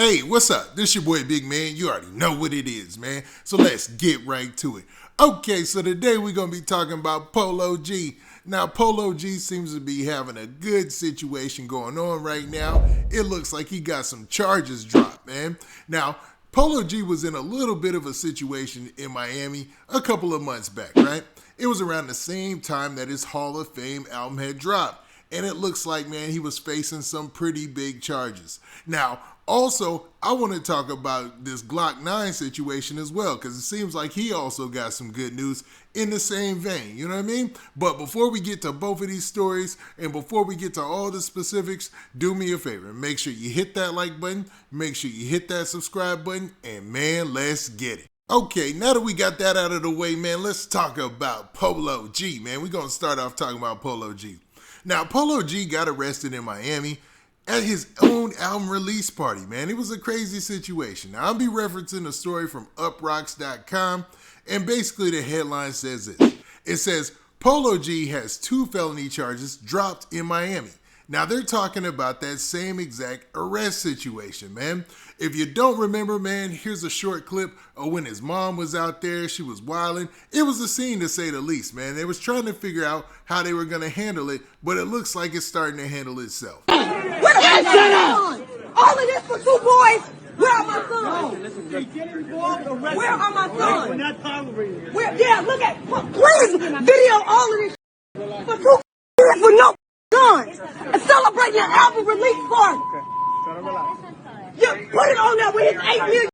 Hey, what's up? This your boy Big Man. You already know what it is, man. So let's get right to it. Okay, so today we're going to be talking about Polo G. Now, Polo G seems to be having a good situation going on right now. It looks like he got some charges dropped, man. Now, Polo G was in a little bit of a situation in Miami a couple of months back, right? It was around the same time that his Hall of Fame album had dropped. And it looks like, man, he was facing some pretty big charges. Now, also, I want to talk about this Glokknine situation as well, because it seems like he also got some good news in the same vein, you know what I mean? But before we get to both of these stories, and before we get to all the specifics, do me a favor. Make sure you hit that like button, make sure you hit that subscribe button, and man, let's get it. Okay, now that we got that out of the way, man, let's talk about Polo G, man. We're going to start off talking about Polo G. Now, Polo G got arrested in Miami at his own album release party, man. It was a crazy situation. Now, I'll be referencing a story from uproxx.com, and basically the headline says this. It says, Polo G has 2 felony charges dropped in Miami. Now, they're talking about that same exact arrest situation, man. If you don't remember, man, here's a short clip of when his mom was out there. She was wilding. It was a scene, to say the least, man. They was trying to figure out how they were going to handle it, but it looks like it's starting to handle itself. Where are all of this for 2 boys? Where are my sons? Where are my sons? We're not tolerating it. Yeah, look at, please video all of this for 2 kids with no sons and celebrating an album release party. You put it on there with his $8 million.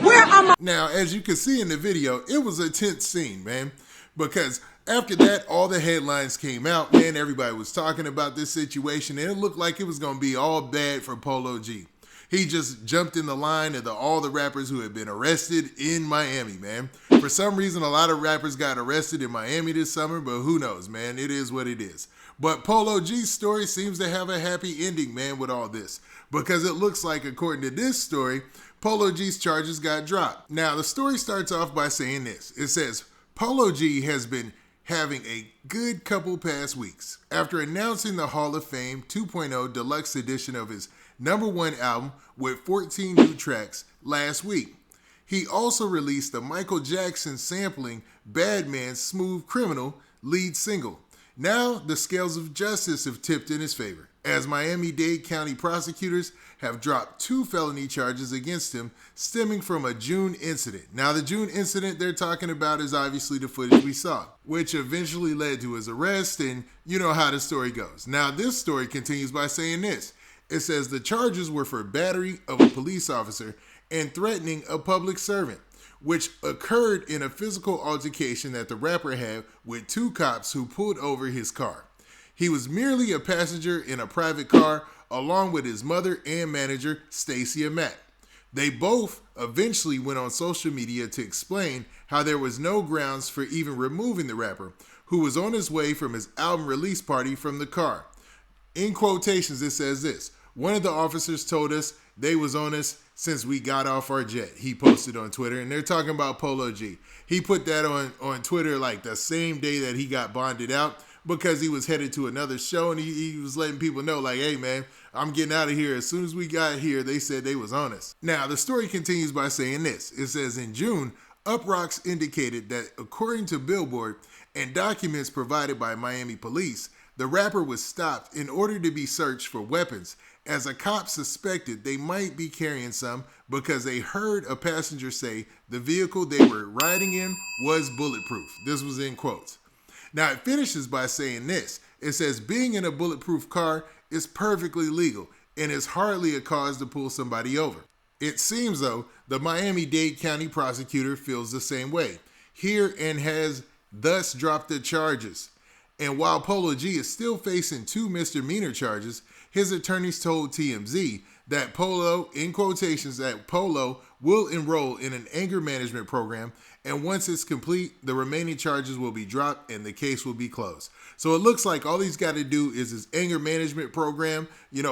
Where are my... Now, as you can see in the video, it was a tense scene, man, because after that, all the headlines came out, man. Everybody was talking about this situation, and it looked like it was going to be all bad for Polo G. He just jumped in the line of all the rappers who had been arrested in Miami, man. For some reason, a lot of rappers got arrested in Miami this summer, but who knows, man? It is what it is. But Polo G's story seems to have a happy ending, man, with all this. Because it looks like, according to this story, Polo G's charges got dropped. Now, the story starts off by saying this. It says, Polo G has been having a good couple past weeks after announcing the Hall of Fame 2.0 deluxe edition of his #1 album with 14 new tracks last week. He also released the Michael Jackson sampling Bad Man's Smooth Criminal lead single. Now, the scales of justice have tipped in his favor, as Miami-Dade County prosecutors have dropped 2 felony charges against him stemming from a June incident. Now, the June incident they're talking about is obviously the footage we saw, which eventually led to his arrest, and you know how the story goes. Now, this story continues by saying this. It says the charges were for battery of a police officer and threatening a public servant, which occurred in a physical altercation that the rapper had with 2 cops who pulled over his car. He was merely a passenger in a private car along with his mother and manager, Stacy Matt. They both eventually went on social media to explain how there was no grounds for even removing the rapper, who was on his way from his album release party from the car. In quotations, it says this. One of the officers told us they was on us since we got off our jet, he posted on Twitter, and they're talking about Polo G. He put that on Twitter like the same day that he got bonded out because he was headed to another show, and he was letting people know like, hey man, I'm getting out of here. As soon as we got here, they said they was on us. Now, the story continues by saying this. It says in June, uproxx indicated that according to Billboard and documents provided by Miami police, the rapper was stopped in order to be searched for weapons, as a cop suspected they might be carrying some because they heard a passenger say the vehicle they were riding in was bulletproof. This was in quotes. Now, it finishes by saying this. It says, being in a bulletproof car is perfectly legal and is hardly a cause to pull somebody over. It seems, though, the Miami-Dade County prosecutor feels the same way here and has thus dropped the charges. And while Polo G is still facing 2 misdemeanor charges, his attorneys told TMZ that Polo, in quotations, that Polo will enroll in an anger management program, and once it's complete, the remaining charges will be dropped and the case will be closed. So it looks like all he's got to do is his anger management program,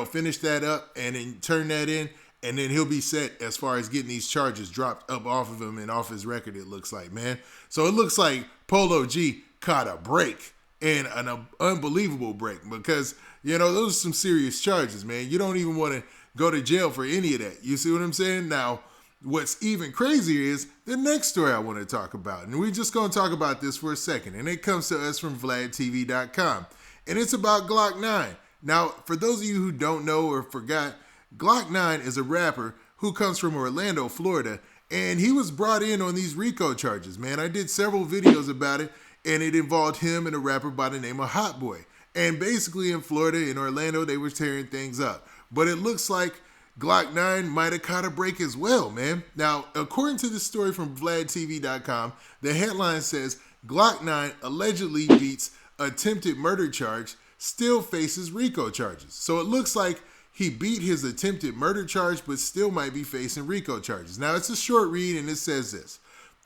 finish that up and then turn that in, and then he'll be set as far as getting these charges dropped up off of him and off his record, it looks like, man. So it looks like Polo G caught a break. and an unbelievable break because, those are some serious charges, man. You don't even want to go to jail for any of that. You see what I'm saying? Now, what's even crazier is the next story I want to talk about. And we're just going to talk about this for a second. And it comes to us from VladTV.com. And it's about Glokknine. Now, for those of you who don't know or forgot, Glokknine is a rapper who comes from Orlando, Florida. And he was brought in on these RICO charges, man. I did several videos about it. And it involved him and a rapper by the name of Hot Boy. And basically in Florida, in Orlando, they were tearing things up. But it looks like Glokknine might have caught a break as well, man. Now, according to the story from VladTV.com, the headline says, Glokknine allegedly beats attempted murder charge, still faces RICO charges. So it looks like he beat his attempted murder charge, but still might be facing RICO charges. Now, it's a short read, and it says this.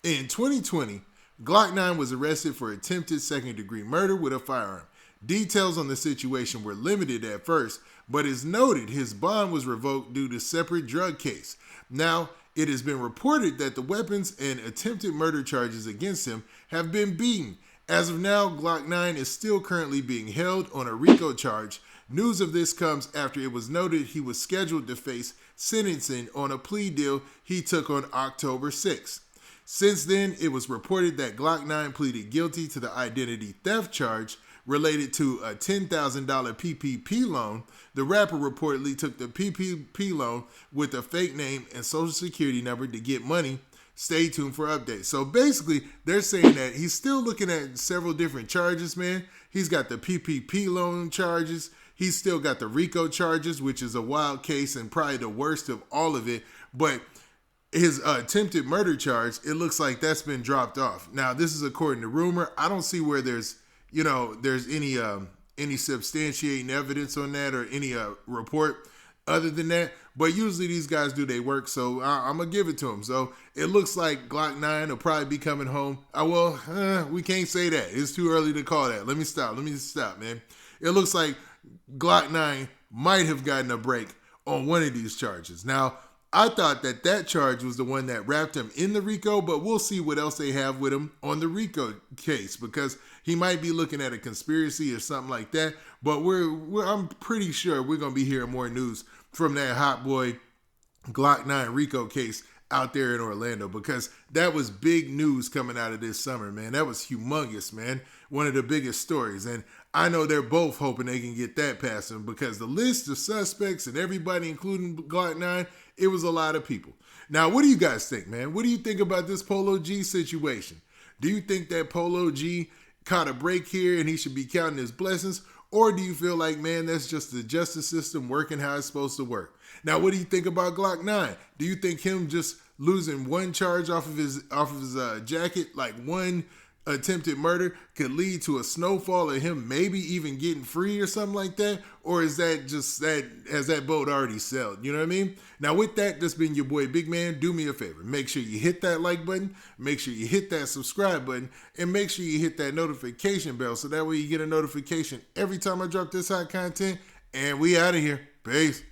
In 2020, Glokknine was arrested for attempted second-degree murder with a firearm. Details on the situation were limited at first, but it's noted his bond was revoked due to separate drug case. Now, it has been reported that the weapons and attempted murder charges against him have been beaten. As of now, Glokknine is still currently being held on a RICO charge. News of this comes after it was noted he was scheduled to face sentencing on a plea deal he took on October 6th. Since then, it was reported that Glokknine pleaded guilty to the identity theft charge related to a $10,000 PPP loan. The rapper reportedly took the PPP loan with a fake name and social security number to get money. Stay tuned for updates. So basically, they're saying that he's still looking at several different charges, man. He's got the PPP loan charges. He's still got the RICO charges, which is a wild case and probably the worst of all of it. But his attempted murder charge, it looks like that's been dropped off. Now, this is according to rumor. I don't see where there's any substantiating evidence on that or any report other than that. But usually these guys do their work, so I'm going to give it to them. So it looks like Glokknine will probably be coming home. We can't say that. It's too early to call that. Let me stop, man. It looks like Glokknine might have gotten a break on one of these charges. Now, I thought that charge was the one that wrapped him in the RICO, but we'll see what else they have with him on the RICO case because he might be looking at a conspiracy or something like that. But I'm pretty sure we're going to be hearing more news from that Hot Boy Glokknine RICO case out there in Orlando because that was big news coming out of this summer, man. That was humongous, man. One of the biggest stories. And I know they're both hoping they can get that past them because the list of suspects and everybody, including Glokknine, it was a lot of people. Now, what do you guys think, man? What do you think about this Polo G situation? Do you think that Polo G caught a break here and he should be counting his blessings? Or do you feel like, man, that's just the justice system working how it's supposed to work? Now, what do you think about Glokknine? Do you think him just losing one charge off of his jacket, like one attempted murder, could lead to a snowfall of him maybe even getting free or something like that? Or is that just has that boat already sailed? You know what I mean? Now with that, this been your boy Big Man. Do me a favor. Make sure you hit that like button. Make sure you hit that subscribe button. And make sure you hit that notification bell so that way you get a notification every time I drop this hot content. And we out of here. Peace.